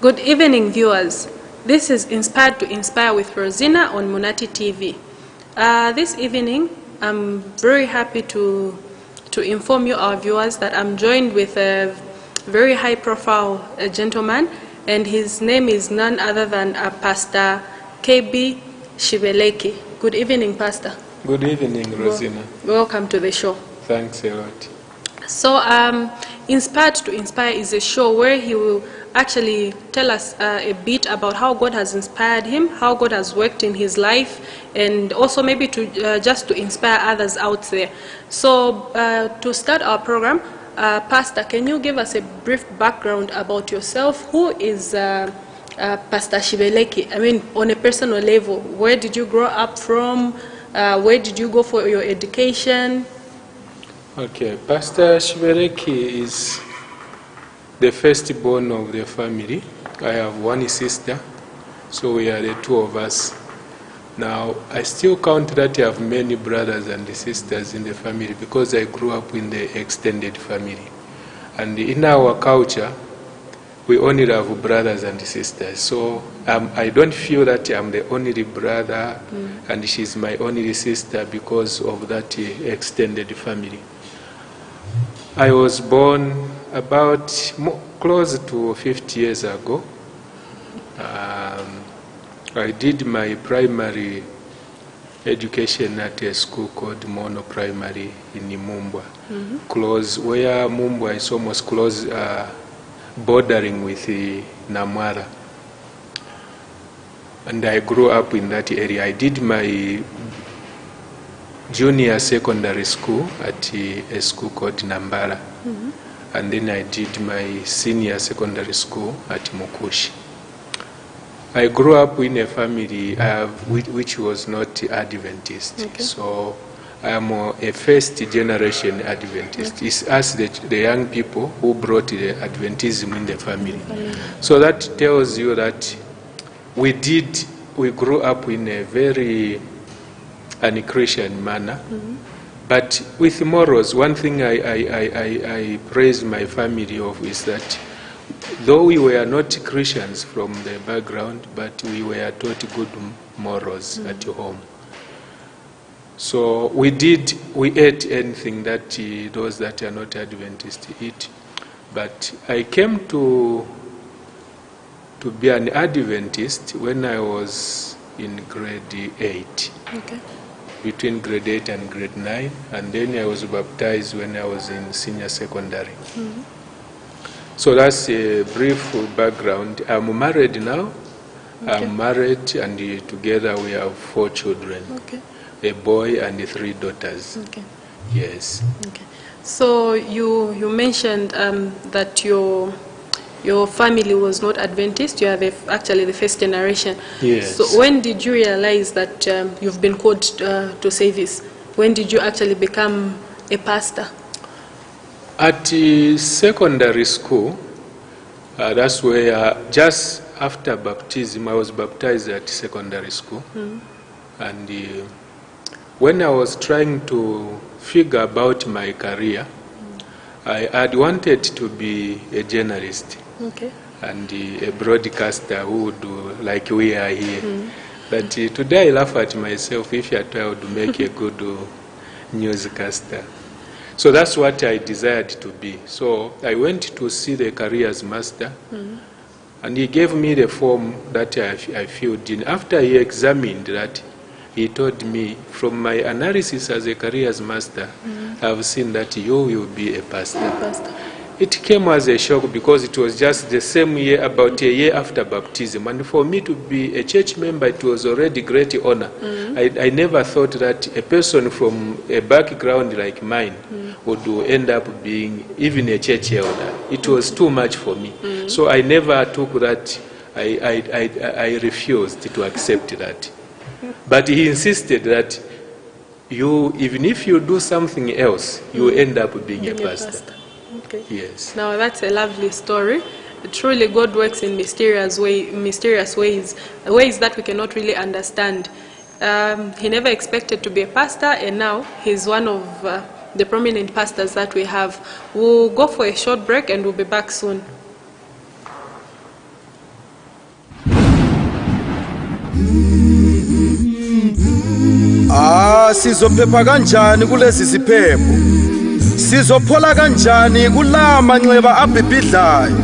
Good evening, viewers. This is Inspired to Inspire with Rosina on Monati TV. This evening, I'm very happy to inform you, our viewers, that I'm joined with a very high-profile gentleman, and his name is none other than Pastor Kebby Shibeleki. Good evening, Pastor. Good evening, Rosina. Welcome to the show. Thanks a lot. So, Inspired to Inspire is a show where he will actually tell us a bit about how God has inspired him, how God has worked in his life, and also maybe to just to inspire others out there. So, to start our program, Pastor, can you give us a brief background about yourself? Who is Pastor Shibeleki? I mean, on a personal level, where did you grow up from? Where did you go for your education? Okay, Pastor Shibeleki is the firstborn of the family. I have one sister, so we are the two of us. Now, I still count that I have many brothers and sisters in the family because I grew up in the extended family. And in our culture, we only have brothers and sisters. So I don't feel that I'm the only brother and she's my only sister because of that extended family. I was born about close to 50 years ago. I did my primary education at a school called Mono Primary in Mumbwa, close where Mumbwa is almost close, bordering with Namwara. And I grew up in that area. I did my junior secondary school at a school called Nambala. And then I did my senior secondary school at Mukushi. I grew up in a family which was not Adventist. Okay. So I am a first generation Adventist. Okay. It's us, the young people, who brought the Adventism in the family. So that tells you that we grew up in a very un-Christian manner. But with morals, one thing I praise my family of is that though we were not Christians from the background, but we were taught good morals at home. So we ate anything that those that are not Adventist eat. But I came to be an Adventist when I was in grade 8. Okay. Between grade 8 and grade 9, and then I was baptized when I was in senior secondary. So that's a brief background. I'm married now. Okay. I'm married, and together we have 4 children. Okay. A boy and 3 daughters. Okay. Yes. Okay. So you mentioned that your family was not Adventist. You are actually the first generation. Yes. So when did you realize that you've been called to service? When did you actually become a pastor? At secondary school, that's where just after baptism, I was baptized at secondary school. And when I was trying to figure about my career, I had wanted to be a journalist. Okay. And a broadcaster who would do like we are here. But today I laugh at myself if I tried to make a good newscaster. So that's what I desired to be. So I went to see the careers master, and he gave me the form that I filled in. After he examined that, he told me, from my analysis as a careers master, I've seen that you will be a pastor. It came as a shock because it was just the same year, about a year after baptism. And for me to be a church member, it was already great honor. I never thought that a person from a background like mine would end up being even a church elder. It was too much for me. So I never took that. I refused to accept that. But he insisted that even if you do something else, you end up being a pastor. Okay. Yes. Now that's a lovely story. Truly, God works in mysterious ways that we cannot really understand. He never expected to be a pastor, and now he's one of the prominent pastors that we have. We'll go for a short break, and we'll be back soon. Sizophepha kanjani kulezi ziphepho? Sizophola kanjani kula manxeba abhibhidlayo?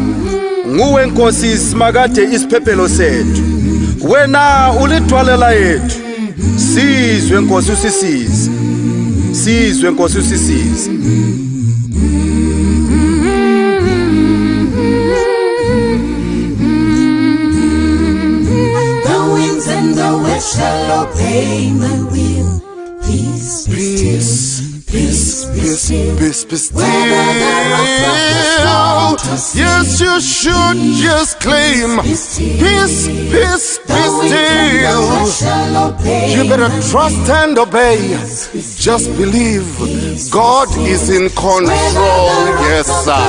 Nguwe Nkosi isimakade isiphephelo sethu. Wena ulidwalela yethu. Sizwe Nkosi usisize. Sizwe Nkosi usisize. Shall obey my will. Peace, peace, peace, peace, peace, peace, yes, you should just claim peace, peace, peace, still. You better trust and obey. Just believe God is in control. Yes, sir.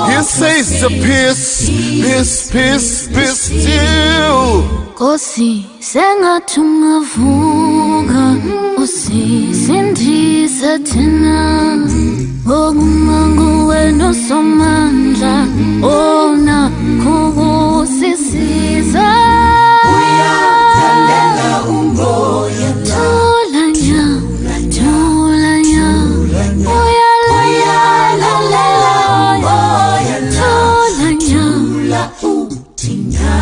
He says peace, peace, peace, peace, still. Nkosi sengathungavuka usisindise thina ngokumangu wena somandla ona kukusisiza uyathalela umoya tholanya uyalalela umoya tholanya uthina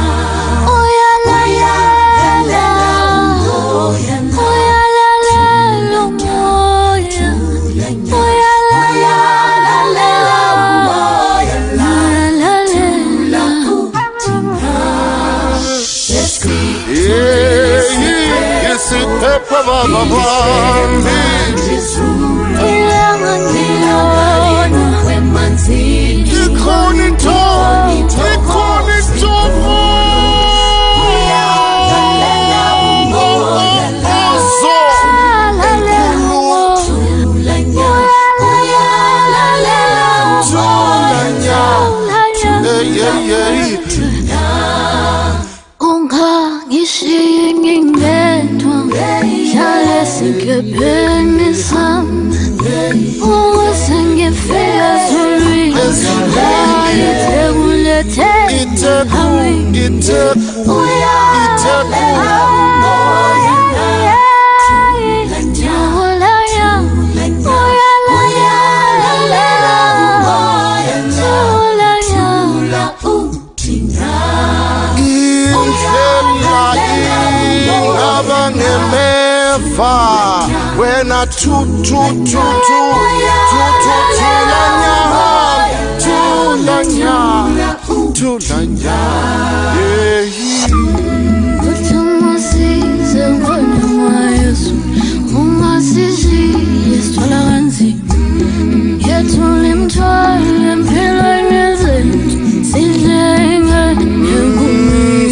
when I tulanya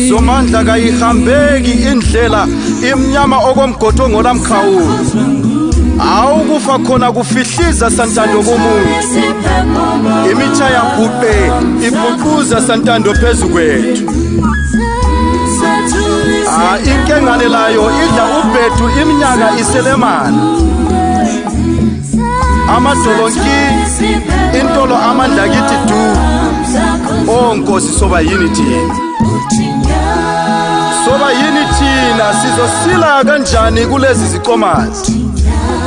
Somandla kayihambeki indlela imnyama okomgotongo lamkhawulo. Awukufa khona kufihliza santando komuntu. Imitha yabhuqe ibhuquza santando phezu kwethu. Inkengane layo idla ubhethu iminyaka iselemana. Amadolonki intolo amandla kithi du. Nkosi soba yini thina? Soba yini thina sizosila kanjani kulezi ziqomazi?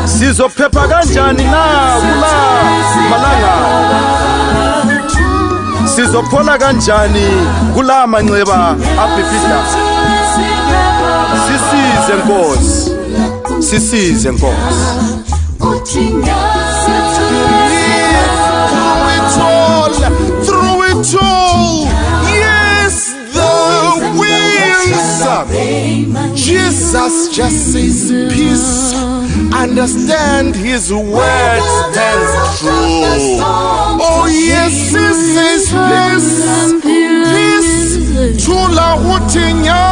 Sizophepha kanjani na kula malanga? Sizophola kanjani kula manxeba abhibhidla? Sisize Nkosi. Sisize Nkosi. Through it all, yes, the winds. Jesus just says peace. Understand his word stands true. Oh yes, he says peace. Chula utinya.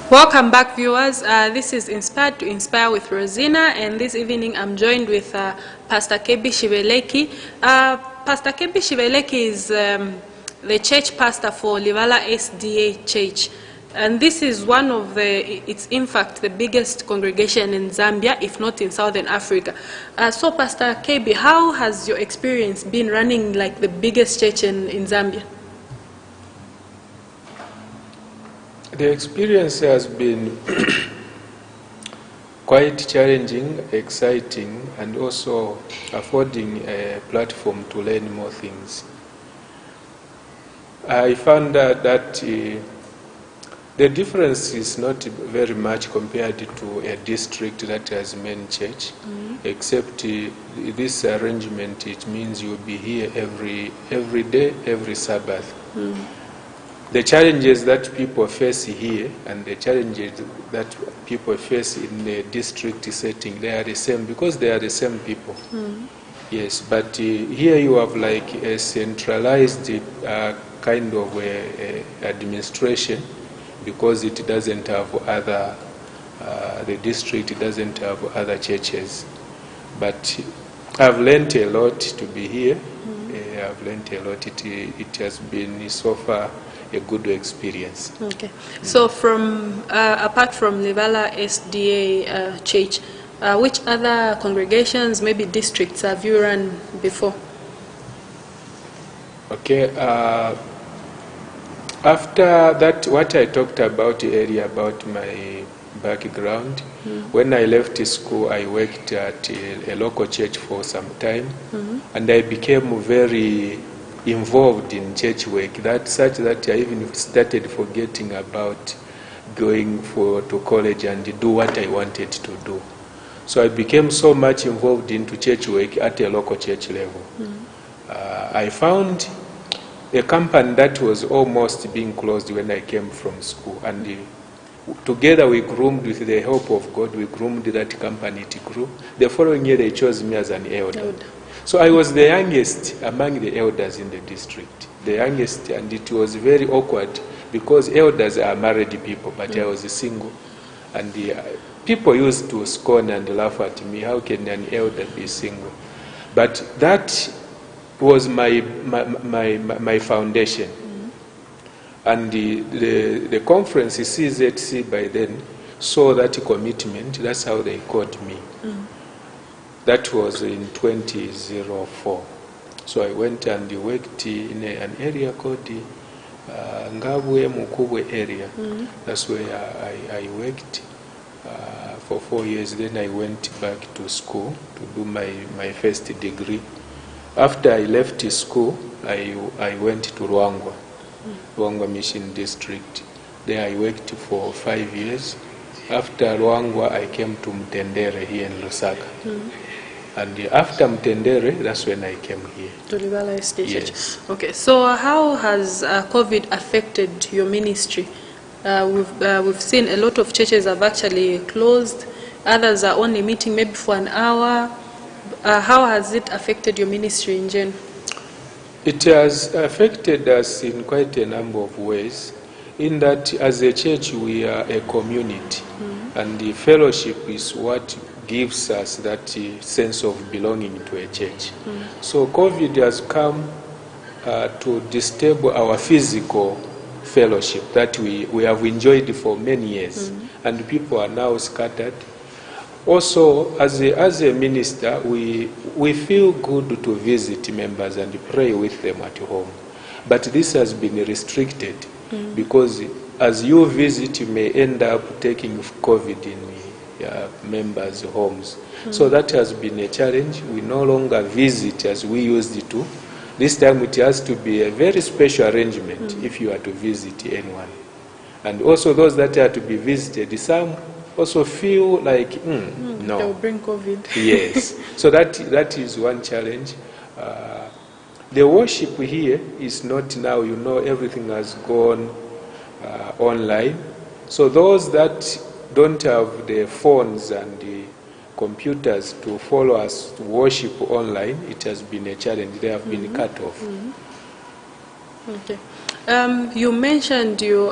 Welcome back, viewers. This is Inspired to Inspire with Rosina, and this evening I'm joined with Pastor Kebby Shibeleki. Pastor Kebby Shibeleki is the church pastor for Livala SDA Church, and this is one of it's in fact the biggest congregation in Zambia, if not in Southern Africa. So, Pastor Kebby, how has your experience been running like the biggest church in Zambia? The experience has been quite challenging, exciting, and also affording a platform to learn more things. I found that the difference is not very much compared to a district that has main church, except this arrangement, it means you'll be here every day, every Sabbath. The challenges that people face here and the challenges that people face in the district setting, they are the same because they are the same people. Yes, but here you have like a centralized kind of administration because it doesn't have other, the district doesn't have other churches. But I've learned a lot to be here. I've learned a lot. It has been so far a good experience. Okay. So from apart from Livala SDA Church, which other congregations, maybe districts, have you run before? Okay. After that, what I talked about earlier about my background, when I left school, I worked at a local church for some time, and I became very involved in church work, such that I even started forgetting about going to college and do what I wanted to do. So I became so much involved into church work at a local church level. I found a company that was almost being closed when I came from school, and together we groomed, with the help of God, we groomed that company, it grew. The following year they chose me as an elder. So I was the youngest among the elders in the district, the youngest, and it was very awkward because elders are married people, but I was single. And people used to scorn and laugh at me, how can an elder be single? But that was my foundation. And the conference, CZC, by then, saw that commitment. That's how they called me. That was in 2004. So I went and worked in an area called Ngabwe Mukubwe area. That's where I worked for 4 years. Then I went back to school to do my first degree. After I left school, I went to Ruangwa Mission District. There I worked for 5 years. After Ruangwa, I came to Mtendere here in Lusaka. And after Mtendere, that's when I came here. To Livala SDA Church. Yes. Okay, so how has COVID affected your ministry? We've seen a lot of churches have actually closed. Others are only meeting maybe for an hour. How has it affected your ministry in general? It has affected us in quite a number of ways, in that as a church we are a community, and the fellowship is what gives us that sense of belonging to a church. So COVID has come to disturb our physical fellowship that we have enjoyed for many years, and people are now scattered. Also, as a minister, we feel good to visit members and pray with them at home. But this has been restricted because as you visit, you may end up taking COVID in members' homes. So that has been a challenge. We no longer visit as we used to. This time it has to be a very special arrangement if you are to visit anyone. And also those that are to be visited, some also feel like, no. They will bring COVID. Yes. So that is one challenge. The worship here is not now, everything has gone online. So those that don't have the phones and the computers to follow us to worship online, it has been a challenge. They have been cut off. Okay. You mentioned you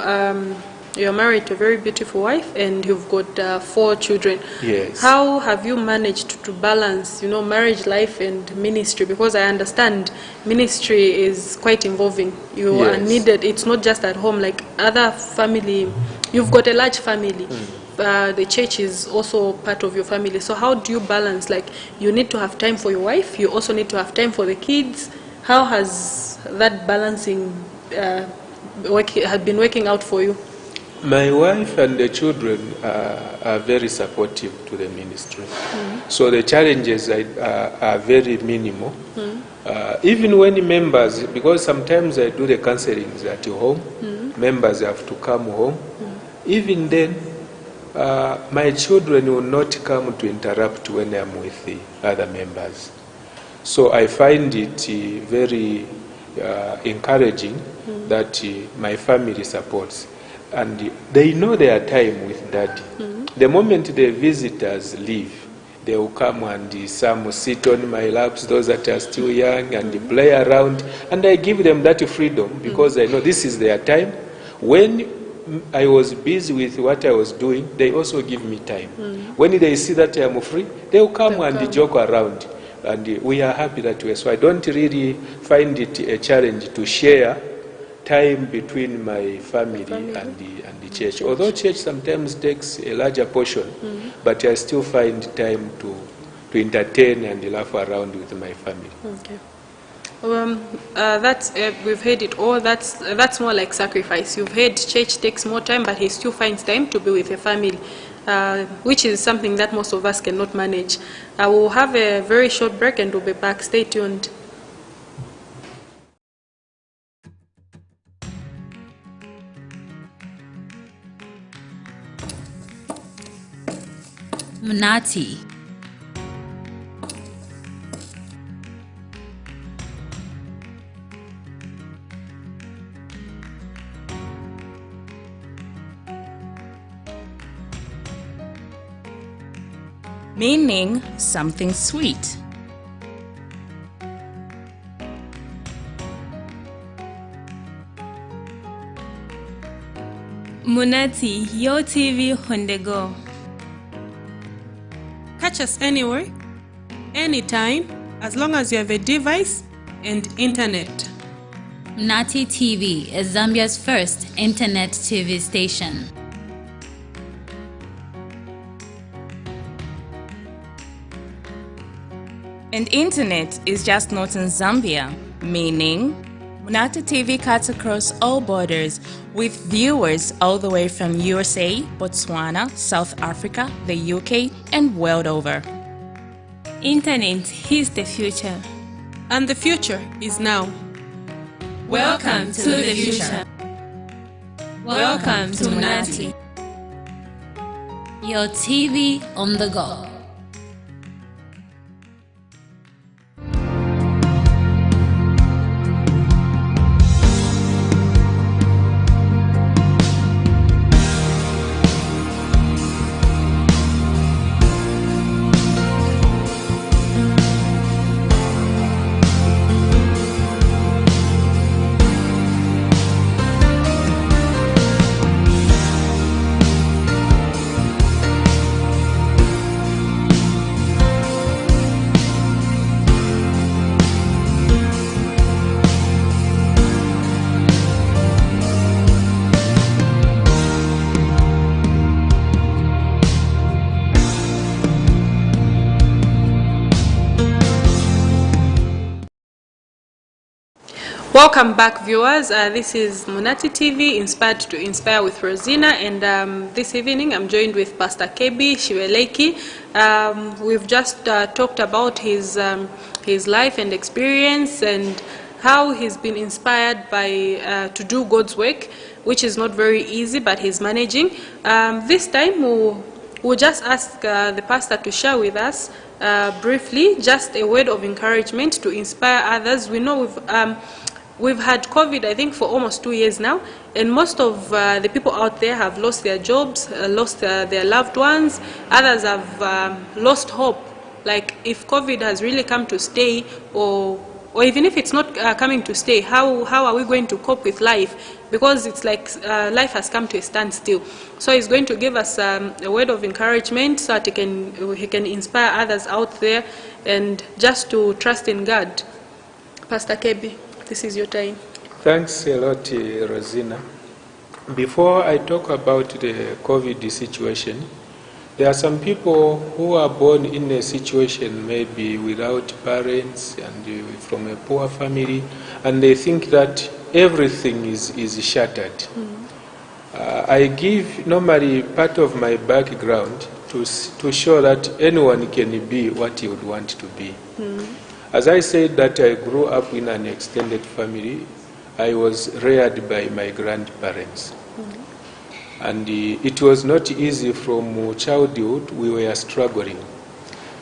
you're married to a very beautiful wife, and you've got 4 children. Yes. How have you managed to balance, marriage life and ministry? Because I understand ministry is quite involving. You are Yes. needed. It's not just at home like other family. You've got a large family. The church is also part of your family. So how do you balance? Like, you need to have time for your wife. You also need to have time for the kids. How has that balancing have been working out for you? My wife and the children are very supportive to the ministry. So the challenges are very minimal. Even when members, because sometimes I do the counselings at home, members have to come home. Even then, my children will not come to interrupt when I'm with the other members. So I find it very encouraging that my family supports. And they know their time with Daddy. The moment the visitors leave, they will come and some will sit on my laps, those that are still young, and play around. And I give them that freedom because I know this is their time. When I was busy with what I was doing, they also give me time. When they see that I am free, they will come and joke around. And we are happy that way. So I don't really find it a challenge to share time between my family and the church. Although church sometimes takes a larger portion, but I still find time to entertain and laugh around with my family. Okay. That's we've heard it all. That's more like sacrifice. You've heard church takes more time, but he still finds time to be with a family, which is something that most of us cannot manage. We'll have a very short break and we'll be back. Stay tuned. Mnati. Meaning something sweet. Munati, your TV on the go. Catch us anywhere, anytime, as long as you have a device and internet. Mnati TV is Zambia's first internet TV station. And internet is just not in Zambia, meaning Munati TV cuts across all borders with viewers all the way from USA, Botswana, South Africa, the UK, and world over. Internet is the future. And the future is now. Welcome to the future. Welcome to Munati. Your TV on the go. Welcome back, viewers. This is Munati TV, Inspired to Inspire with Rosina, and this evening I'm joined with Pastor Kebby, Shibeleki. We've just talked about his life and experience and how he's been inspired by to do God's work, which is not very easy, but he's managing. This time we'll just ask the pastor to share with us briefly just a word of encouragement to inspire others. We know we've had COVID, I think, for almost 2 years now, and most of the people out there have lost their jobs, lost their loved ones. Others have lost hope. Like, if COVID has really come to stay, or or even if it's not coming to stay, how are we going to cope with life? Because it's like life has come to a standstill. So he's going to give us a word of encouragement so that he can inspire others out there and just to trust in God. Pastor Kebby, this is your time. Thanks a lot, Rosina. Before I talk about the COVID situation, there are some people who are born in a situation maybe without parents and from a poor family, and they think that everything is shattered. I give normally part of my background to show that anyone can be what he would want to be. As I said that I grew up in an extended family, I was reared by my grandparents. And it was not easy from childhood. We were struggling,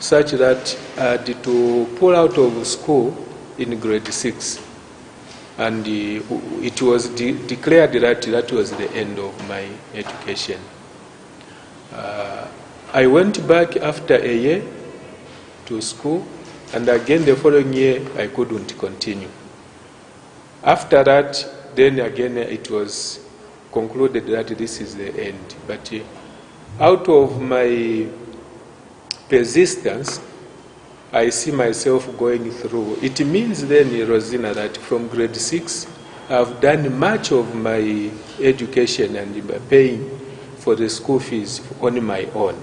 such that I had to pull out of school in grade 6. And it was declared that was the end of my education. I went back after a year to school, and again the following year I couldn't continue. After that, then again it was concluded that this is the end. But out of my persistence, I see myself going through. It means then, Rosina, that from grade 6, I've done much of my education and paying for the school fees on my own.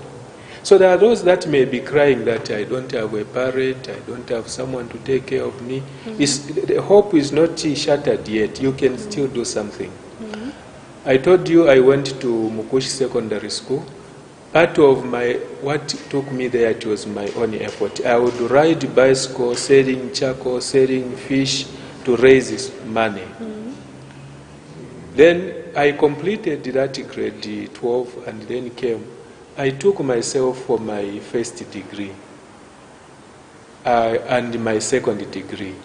So there are those that may be crying that I don't have a parent, I don't have someone to take care of me. The hope is not shattered yet. You can still do something. I told you I went to Mukushi Secondary School. Part of what took me there, it was my own effort. I would ride bicycle, selling charcoal, selling fish to raise money. Then I completed that grade 12 and then came. I took myself for my first degree and my second degree.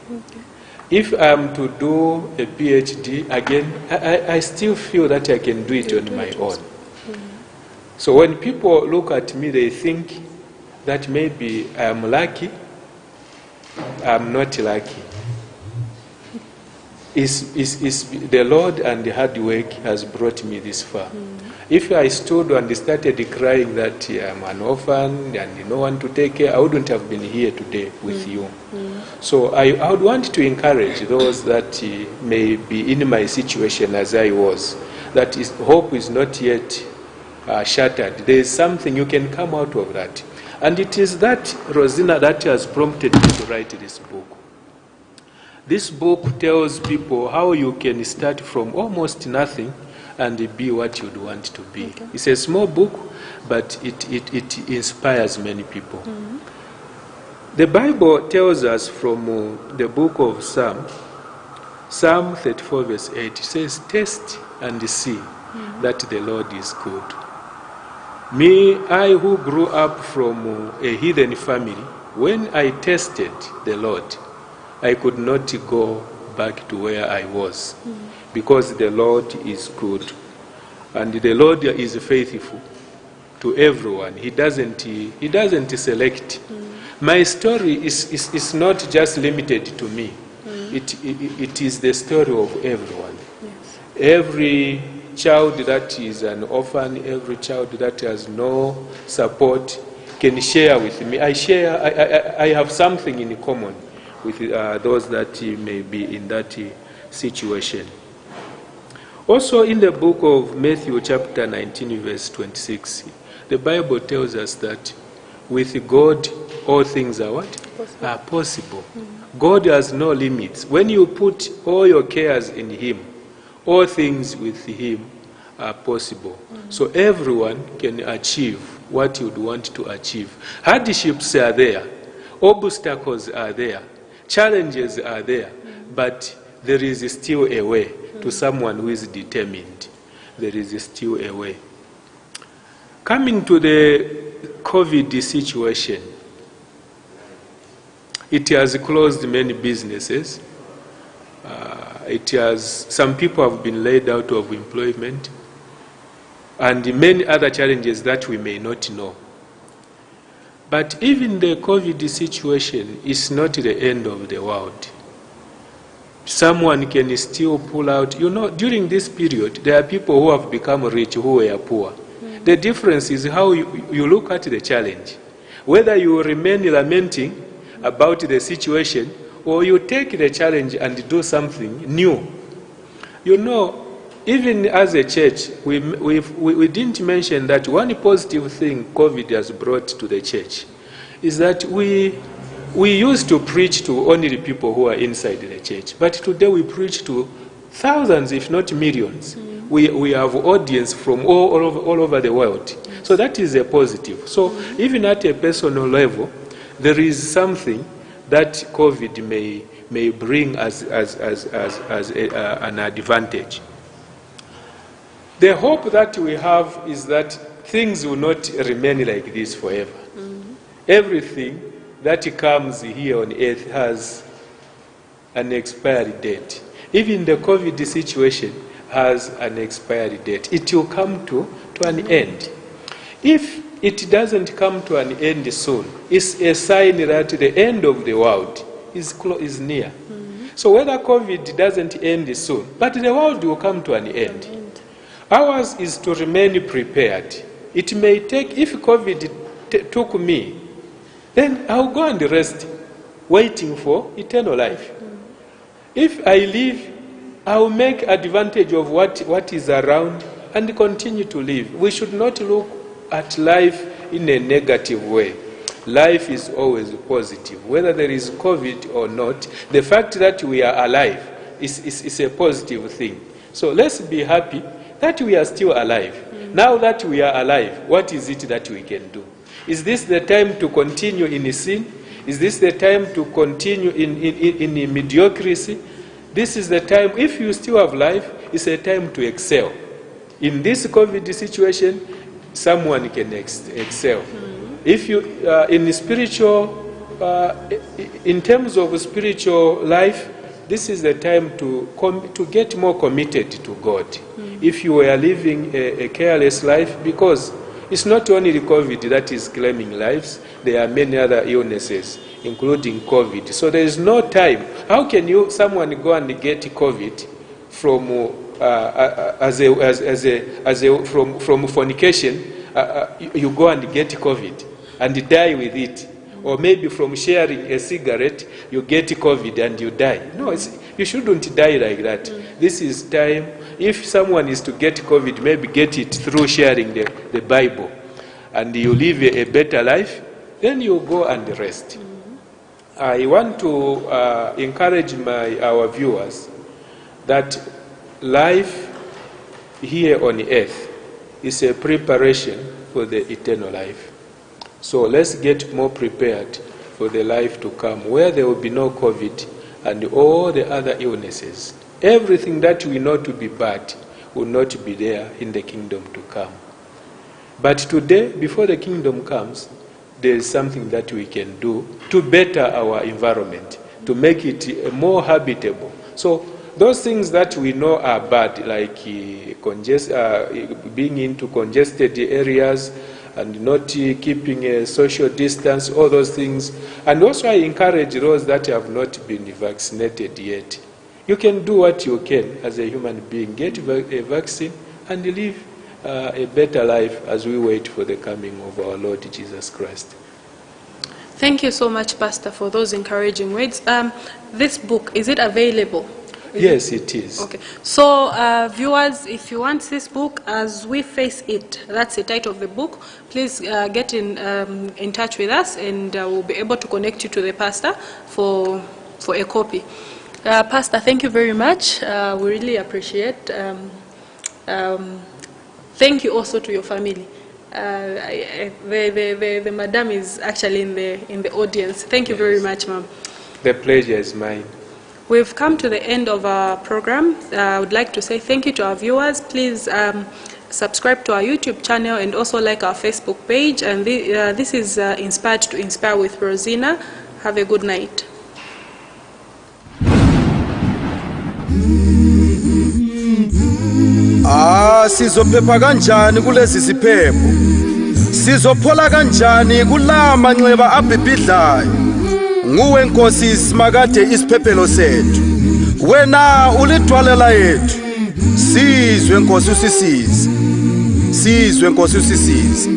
If I'm to do a PhD, again, I still feel that I can do it on my own. So when people look at me, they think that maybe I'm lucky. I'm not lucky. It's the Lord and the hard work has brought me this far. If I stood and started crying that I'm an orphan and no one to take care, I wouldn't have been here today with you. So I would want to encourage those that may be in my situation as I was, that hope is not yet shattered. There is something you can come out of that. And it is that, Rosina, that has prompted me to write this book. This book tells people how you can start from almost nothing and be what you'd want to be. Okay. It's a small book, but it inspires many people. The Bible tells us from the book of Psalm 34 verse 8, it says, "Taste and see that the Lord is good." I who grew up from a heathen family, when I tasted the Lord, I could not go back to where I was, because the Lord is good. And the Lord is faithful to everyone. He doesn't select. My story is not just limited to me. It is the story of everyone. Yes. Every child that is an orphan, every child that has no support can share with me. I have something in common with those that may be in that situation. Also in the book of Matthew chapter 19 verse 26, the Bible tells us that with God all things are what? Possible. Are possible. God has no limits. When you put all your cares in Him, all things with Him are possible. So everyone can achieve what you would want to achieve. Hardships are there. Obstacles are there. Challenges are there. But there is still a way to someone who is determined. There is still a way. Coming to the COVID situation, it has closed many businesses. Some people have been laid out of employment, and many other challenges that we may not know. But even the COVID situation is not the end of the world. someone can still pull out. You know, during this period, there are people who have become rich who were poor. The difference is how you look at the challenge. Whether you remain lamenting about the situation or you take the challenge and do something new. You know, even as a church, we didn't mention that one positive thing COVID has brought to the church is that we used to preach to only the people who are inside the church. But today we preach to thousands, if not millions. We have audience from all over the world. So that is a positive. So even at a personal level, there is something that COVID may bring as an advantage. The hope that we have is that things will not remain like this forever. Everything that comes here on earth has an expiry date. Even the COVID situation has an expiry date. It will come to an end. If it doesn't come to an end soon, it's a sign that the end of the world is near. So whether COVID doesn't end soon, but the world will come to an end. Ours is to remain prepared. It may take, if COVID took me, then I'll go and rest, waiting for eternal life. If I live, I'll make advantage of what is around and continue to live. We should not look at life in a negative way. Life is always positive. Whether there is COVID or not, the fact that we are alive is a positive thing. So let's be happy that we are still alive. Now that we are alive, what is it that we can do? Is this the time to continue in sin? Is this the time to continue in mediocrity? This is the time, if you still have life, it's a time to excel. In this COVID situation, someone can excel. If you, in terms of spiritual life, this is the time to get more committed to God. If you are living a careless life, because it's not only the COVID that is claiming lives, there are many other illnesses, including COVID. So there is no time. How can someone go and get COVID from from fornication? You go and get COVID and die with it. Or maybe from sharing a cigarette, you get COVID and you die. No, you shouldn't die like that. This is time. If someone is to get COVID, maybe get it through sharing the Bible. And you live a better life, then you go and rest. I want to encourage our viewers that life here on earth is a preparation for the eternal life. So let's get more prepared for the life to come, where there will be no COVID and all the other illnesses. Everything that we know to be bad will not be there in the kingdom to come. But today, before the kingdom comes, there is something that we can do to better our environment, to make it more habitable. So those things that we know are bad, like being into congested areas, and not keeping a social distance, all those things. And also I encourage those that have not been vaccinated yet. You can do what you can as a human being. Get a vaccine and live a better life as we wait for the coming of our Lord Jesus Christ. Thank you so much, Pastor, for those encouraging words. This book, is it available? Yes, it is. Okay. So, viewers, if you want this book, As We Face It, that's the title of the book, please get in touch with us, and we'll be able to connect you to the pastor for a copy. Pastor, thank you very much. We really appreciate. Thank you also to your family. The madam is actually in the audience. Thank you very much, ma'am. The pleasure is mine. We've come to the end of our program. I would like to say thank you to our viewers. Please subscribe to our YouTube channel and also like our Facebook page. And this is Inspired to Inspire with Rosina. Have a good night. Sizophepha kanjani kulezi ziphepho? Sizophola kanjani kulama nxeba abhibhidlayo? Nguwe Nkosi Simakade isiphephelo sethu. wena ulithwalela yethu sizwe Nkosi usisize sizwe Nkosi usisize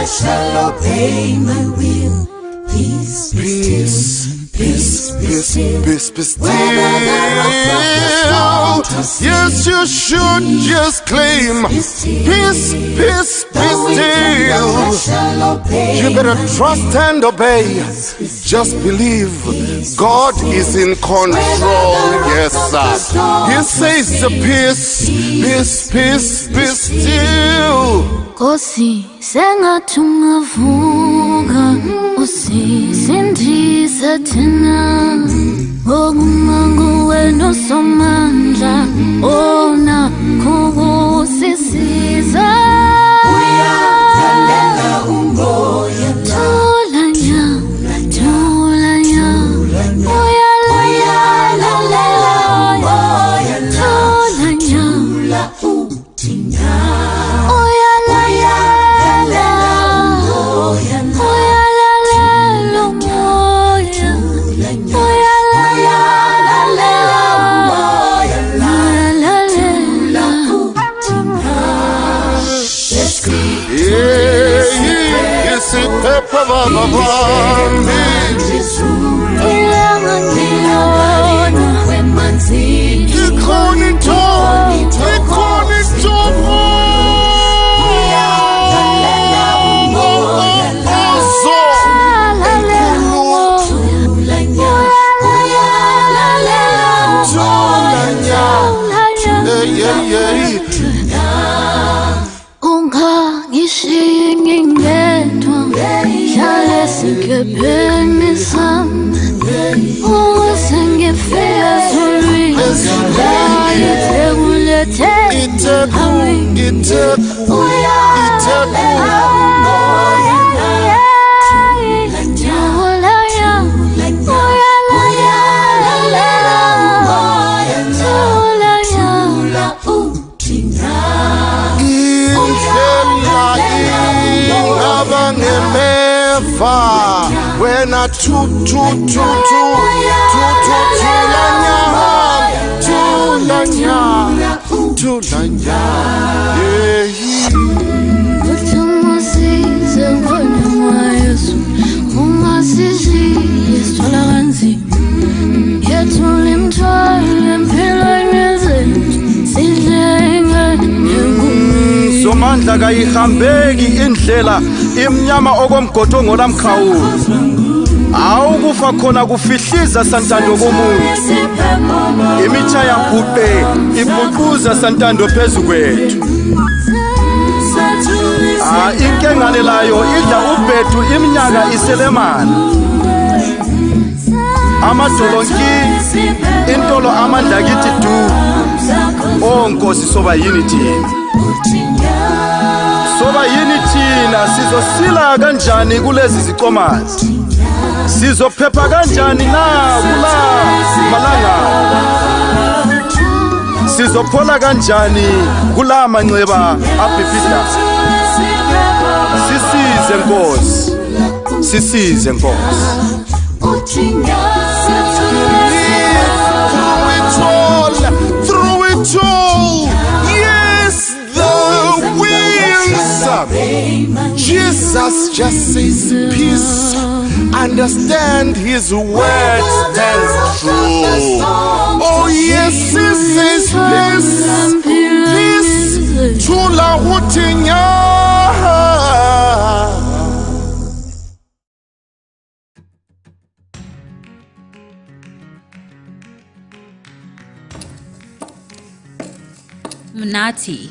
shall obey my will. Peace, peace, peace, peace, peace, peace, still. Yes, you should just claim peace, peace, peace, still. You better trust and obey. Just believe God is in control. Yes, sir. He says the peace, peace, peace, peace, still. Kosi sengathungavuka usisindise thina ngokumangu wena somandla ona kusisiza uyathalela umoya tholanya tholanya uyalalela umoya tholanya uthina somandla kayihambeki indlela imnyama okomgodo ngolamkhawulo awukufa khona kufihliza santando komuntu imitsha yabhuqe ibhuquza santando phezukwethu inkengane layo idla ubhethu iminyaka iselemana amadolonki intolo amandla kithi du onkosi soba yini thina soba yini thina sizosila kanjani kulezi ziqomazi sizophepha kanjani na kula malanga sizophola kanjani kula manxeba abhibhida sisize Nkosi sisize Nkosi through it all. Yes, the winds. Jesus just says peace. Understand his word stands true. Oh yes, he says peace. Peace. Chula utinya. Mnati.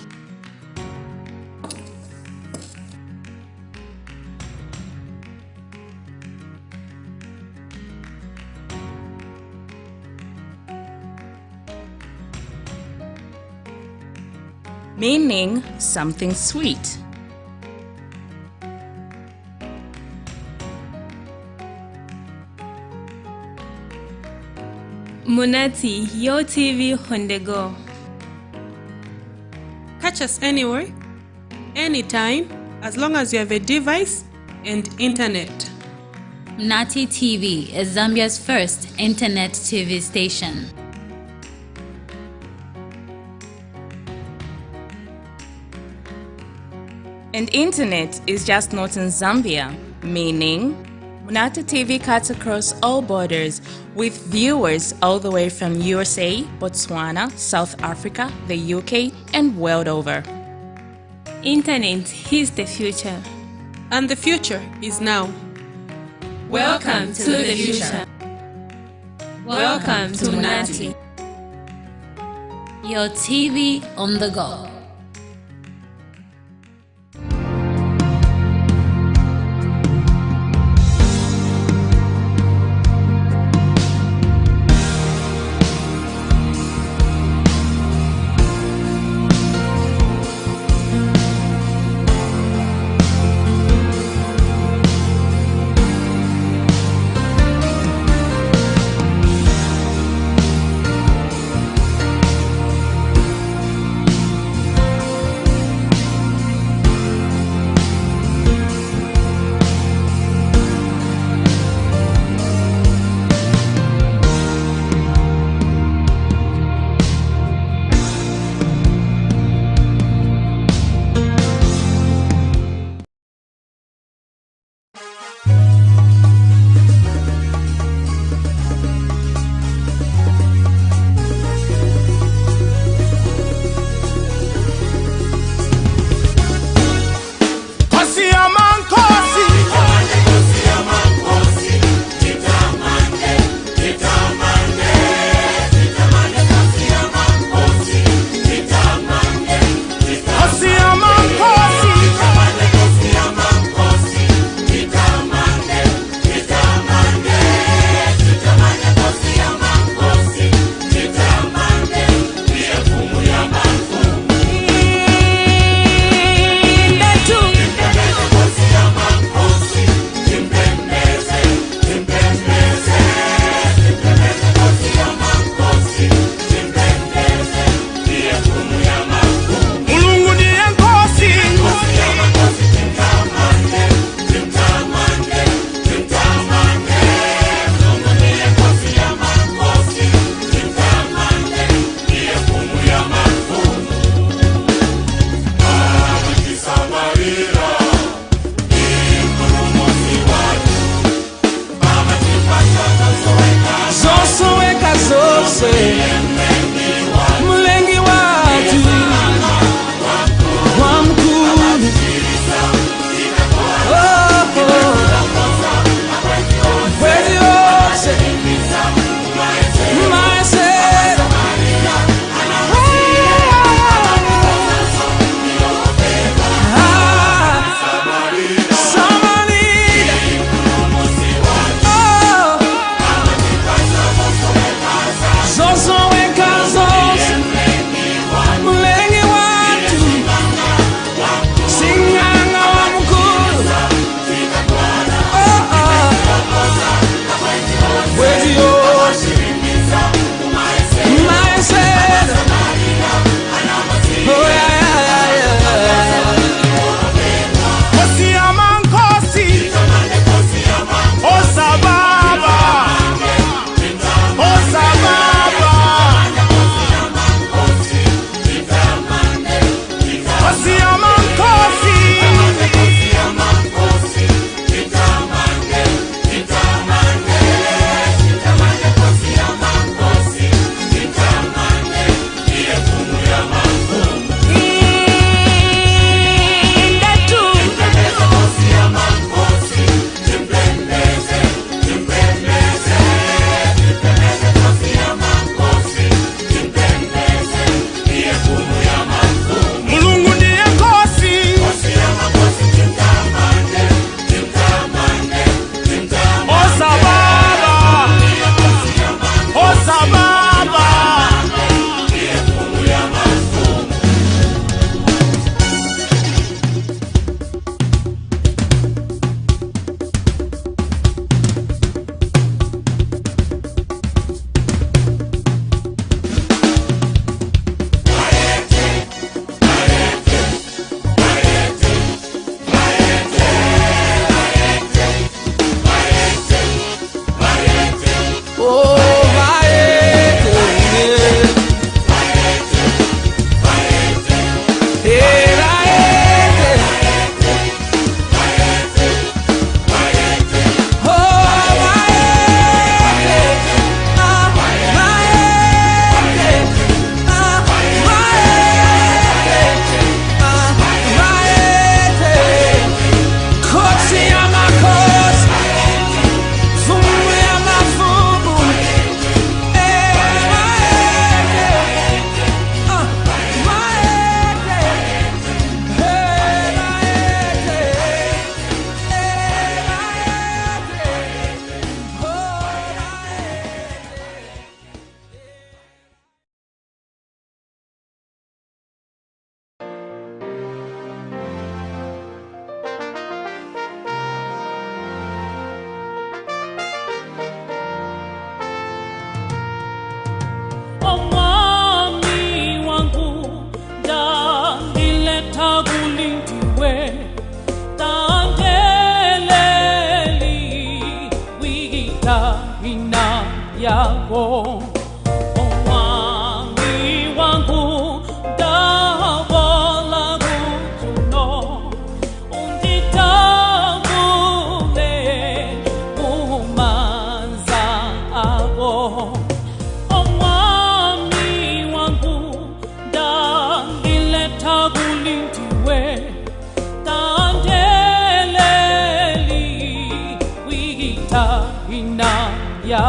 Meaning something sweet. Munati, your TV on the go. Catch us anywhere, anytime, as long as you have a device and internet. Mnati TV is Zambia's first internet TV station. And internet is just not in Zambia, meaning Mnati TV cuts across all borders with viewers all the way from USA, Botswana, South Africa, the UK, and world over. Internet is the future. And the future is now. Welcome to the future. Welcome to Mnati. Your TV on the go.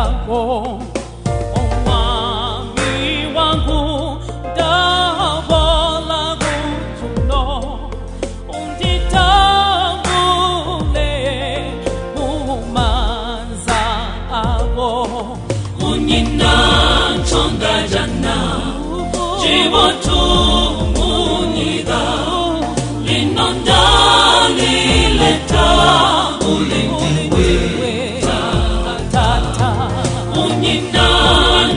yako omwami wangu dabola gutuno unditambule umanza abo Unina chonga jana jibotu munida linonda lileta ulindiwe tata Unina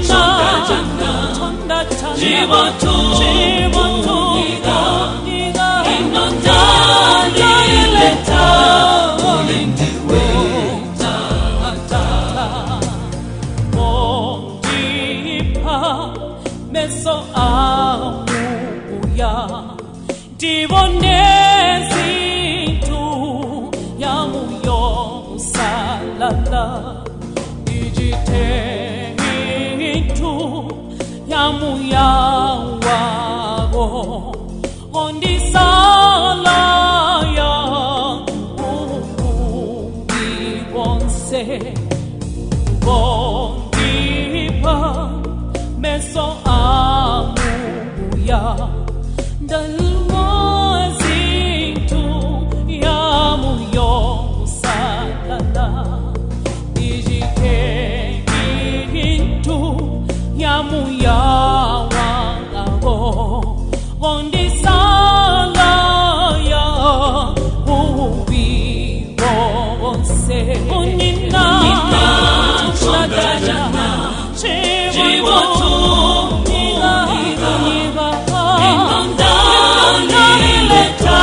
chonga jana jibotu munida linonda lileta ulindiwe meso amuya divonezi tu yamuyo salala dijite tu yamuya wago ondi sala ya bonse bondipa meso amuya dalwazi tu yamuyo salala dijite tu yamuya wago ondi sala ya ubi bonse unina chadajana jibotu niga inonda lileta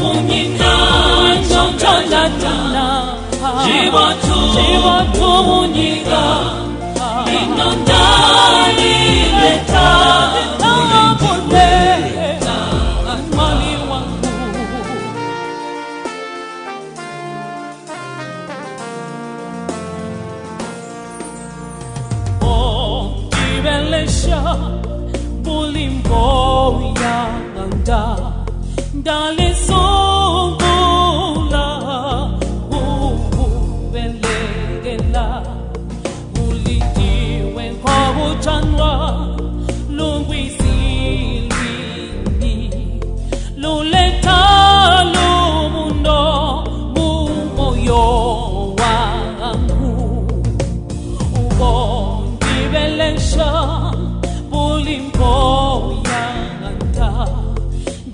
Unina chadajana jibotu niga linonda lileta mali wangu Belesha bulimbo ya anda dale songula belegela buliti wen ko chanwa lungwisi lini luleta lumundo mumoyo wangu Belesha bulimbo yanga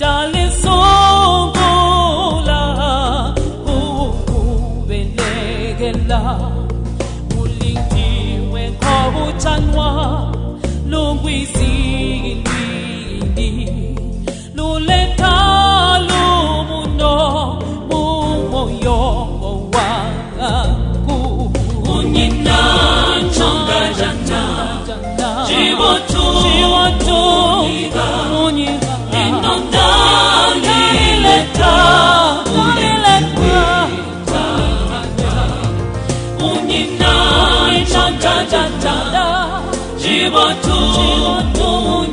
dale songola belegela bulingi wenko butanwa lungwisi lini luleta lumundo mumoyo wangu Unina chonga jana jibotu niga linonda lileta Unina chonga jana jibotu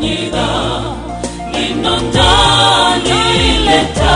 niga linonda lileta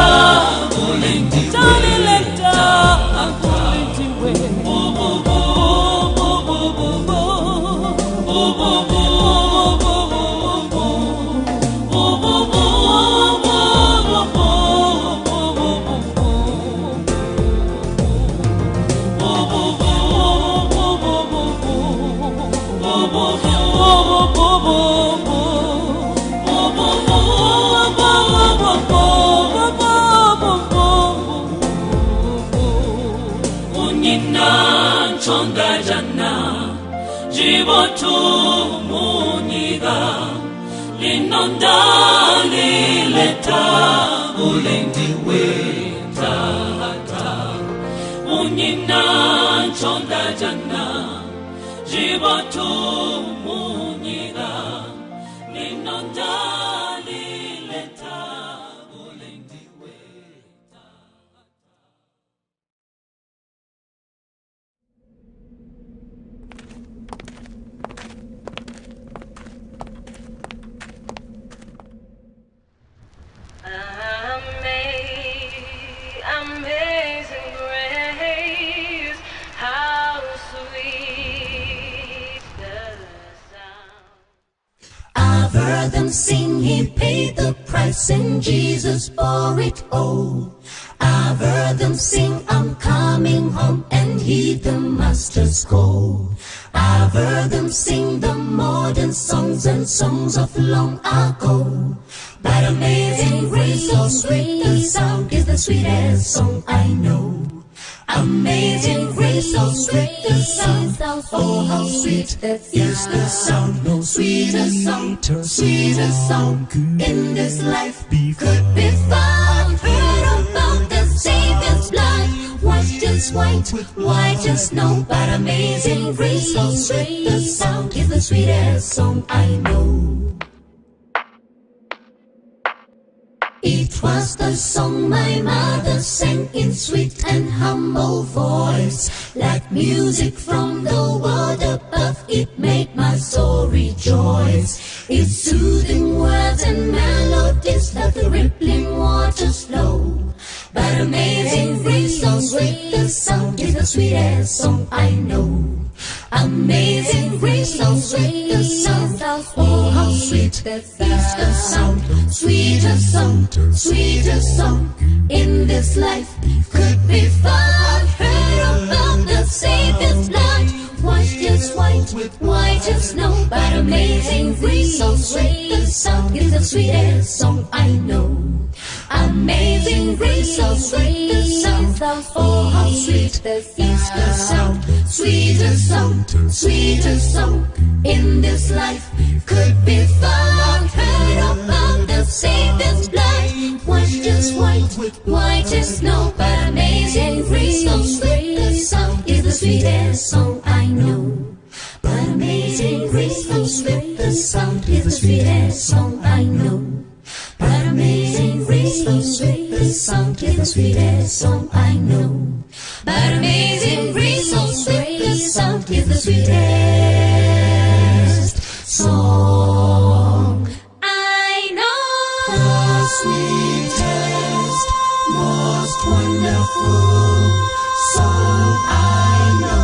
chonga jana jibotu muniga linonda lileta ulendiwe tata unina chonga jana jibotu muniga linonda lileta ulendiwe Amazing grace. heard them sing, he paid the price and Jesus bore it all. I've heard them sing, I'm coming home, and heed the master's call. I've heard them sing the modern songs and songs of long ago. But amazing grace, so sweet the sound, is the sweetest song I know. Amazing grace, so sweet the sound, oh how sweet is the sound. No sweeter song in this life could be found. Heard about the Savior's blood, washed as white as snow. But amazing grace, so sweet the sound, is the sweetest song I know. It was the song my mother sang in sweet and humble voice. Like music from the world above, it made my soul rejoice. Its soothing words and melodies like the rippling waters flow. But amazing grace, so sweet the sound, is the sweetest song I know. Amazing grace, so sweet the sound, oh how sweet is the sound. Sweeter song in this life could be found. Heard about the Savior's blood, washed as white as snow. But amazing grace, so sweet the sound, is the sweetest song I know. Amazing grace, so sweet the sound, oh how sweet is the sound. Sweeter song in this life could be found. Heard about the Savior's blood, washed as white as snow. But amazing grace, so sweet the sound, is the sweetest song I know. But amazing grace, so sweet the sound, is the sweetest song I know. But amazing grace, so sweet the sound, is the sweetest song I know. But amazing grace, so sweet the sound, is the sweetest song I know. The sweetest, most wonderful song I know.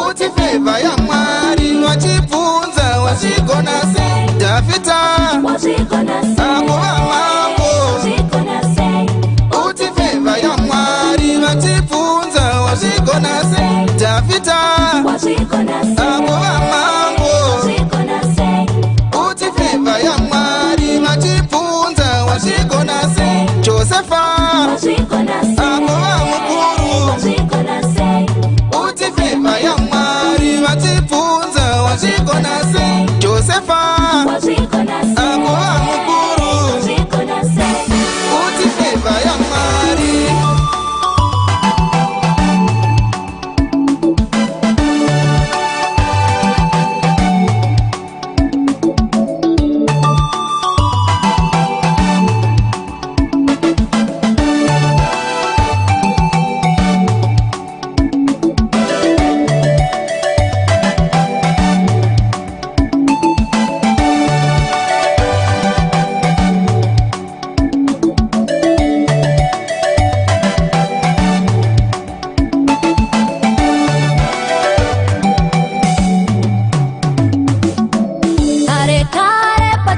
Uti favor ya mwari wachibvunza wachigona sei Davita wachigona sei akuva mambo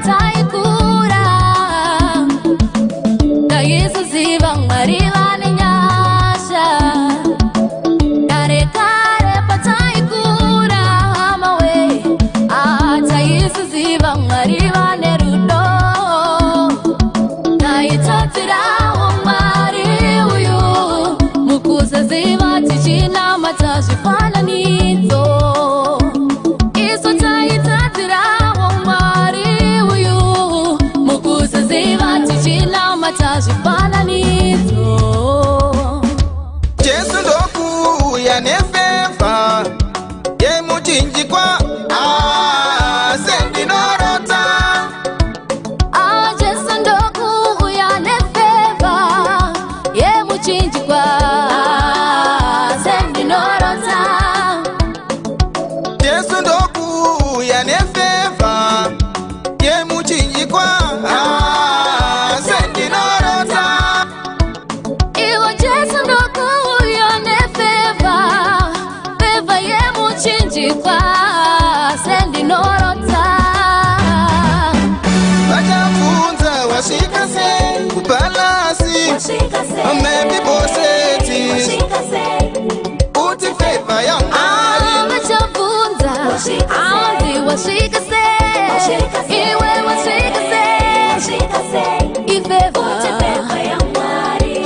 pataikura na Yesu ziva mariva ni nyasha kare kare pataikura mawe ata Yesu ziva mariva ne rudo na itatira umari uyu mukuza ziva tichina matashi fana nizo iso taitatira umari uyu mukuza ziva tichina matashi fana nizo Jesu ndoku ya nefefa ye muchinji kwa sendi norota Jesu ndoku ya nefeva ye muchinji kwa sendi norota Jesu ndoku ya nefefa ye muchinji kwa sendi norota Iwo Jesu ndoku ya nefeva feva ye muchinji kwa sendi norota Vachafunza washikase kupalasi maybe boseti uti favor ya mwari Vachafunza azi washikase iwe washikase ifeva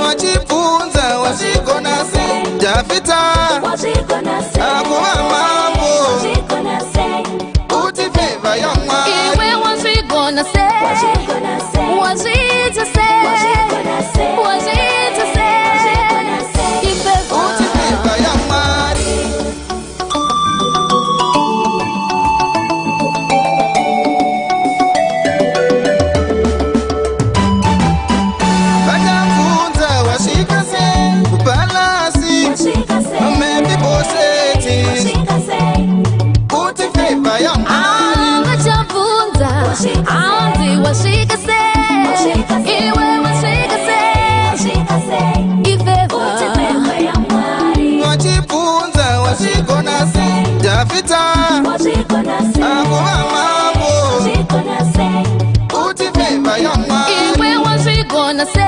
wachifunza washikonase jafita akuwa mambo uti favor ya mwari iwe washigona se washita se washita se ifeva uti favor ya mwari vachafunza washikase kupalasi maybe boseti uti favor ya mwari Vachafunza azi washikase iwe washikase ifeva wachifunza washikonase jafita akuwa mambo uti favor ya mwari iwe washigona se